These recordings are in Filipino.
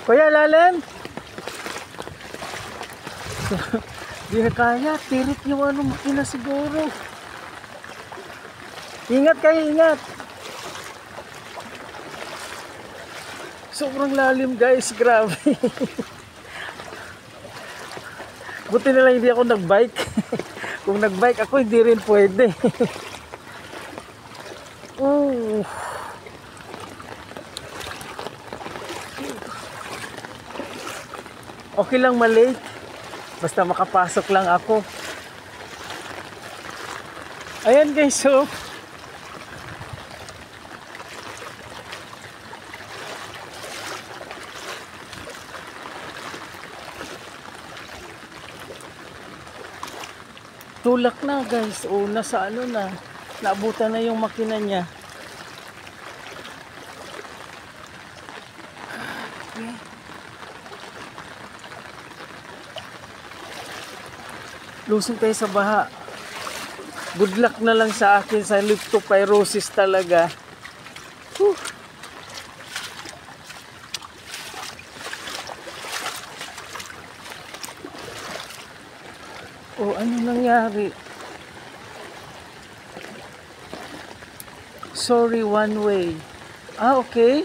Kuya, lalim. Di na kaya, tirik yung ano, makina siguro. Ingat kayo, ingat. Sobrang lalim guys, grabe. Buti na lang hindi ako nagbike. Kung nagbike ako, hindi rin pwede. Okay lang malate. Basta makapasok lang ako. Ayan guys, so tulak na guys. O nasa ano na, naabutan na yung makina niya. Lusong tayo sa baha. Good luck na lang sa akin sa leptopyrosis talaga. Whew. Oh, ano nangyari? Sorry, one way. Ah, okay.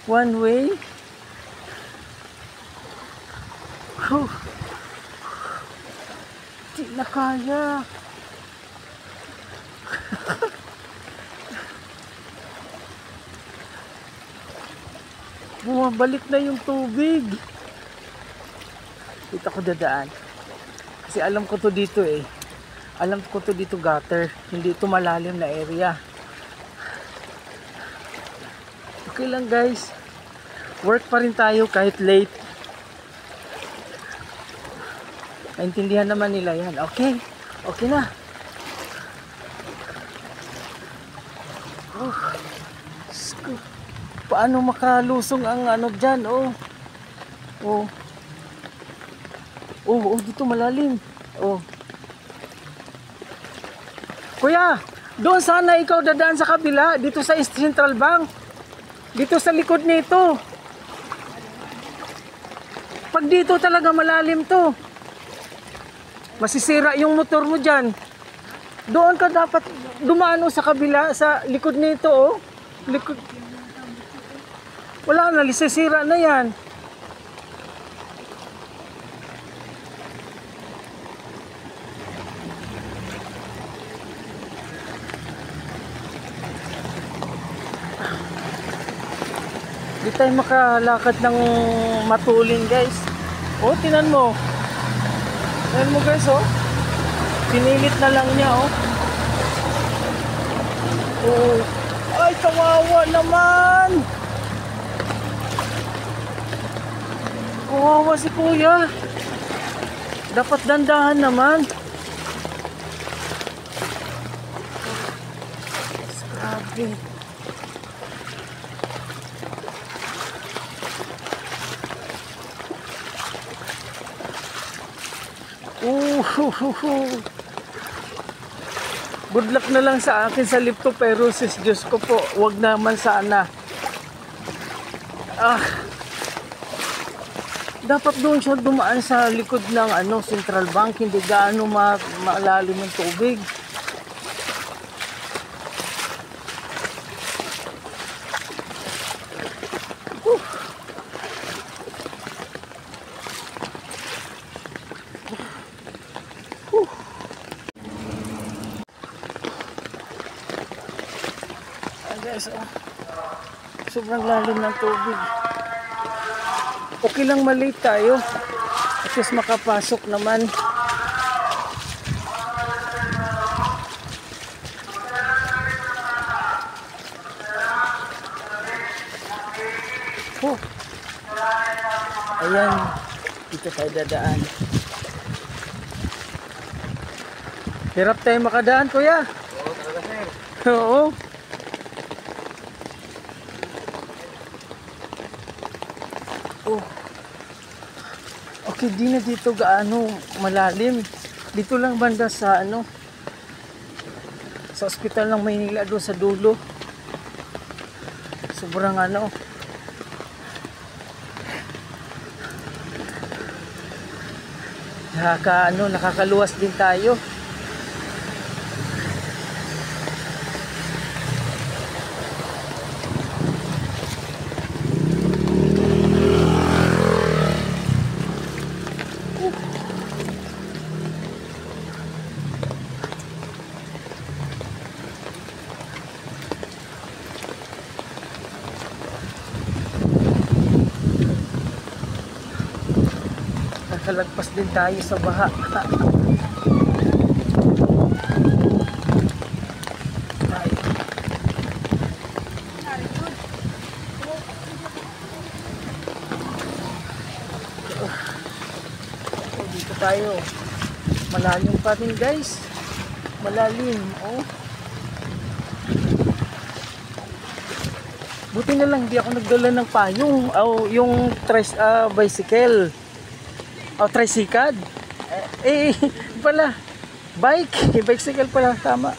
One way. Whew. Di na kaya. Bumabalik na yung tubig. Dito ako dadaan. Kasi alam ko to dito eh. Alam ko to dito gutter. Hindi ito malalim na area. Okay lang guys. Work pa rin tayo kahit late. Naintindihan naman nila yan. Okay. Okay na. Oh. Paano makalusong ang ano dyan? Oh. Oh. Oh, dito malalim. Oh. Kuya, doon sana ikaw dadaan sa kabila. Dito sa Central Bank. Dito sa likod nito. Pag dito talaga malalim to. Masisira yung motor mo dyan. Doon ka dapat dumano sa kabila, sa likod nito, oh. Likod. Wala na, lisisira na yan. Di tayo makalakad ng matulin guys. Oh, tinan mo. Tinan mo guys, oh. Pinilit na lang niya, oh. Oh. Ay, kawawa naman. Kawawa si kuya. Dapat dandahan naman. Grabe. Good luck na lang sa akin sa leptopyrosis. Diyos ko po, wag naman sana. Dapat doon siya dumaan sa likod ng Central Bank. Hindi gaano malalim ng tubig. Guys, sobrang lalim ng tubig. Okay lang malate tayo. At least makapasok naman. Oh. Ayan. Dito tayo dadaan. Hirap tayo makadaan, kuya. Oo, talaga sir. Oo. Oh. Okay, di na dito gaano malalim. Dito lang banda sa sa ospital ng Maynila, doon sa dulo. Sobrang Nakakaluwas din tayo. Nakalagpas din tayo sa baha. Ay. Dito tayo. Malalim pa rin guys. Malalim. Oh. Buti na lang di ako nagdala ng payong. Yung bicycle. Tricycle. Pala. Bicycle pala. Tama.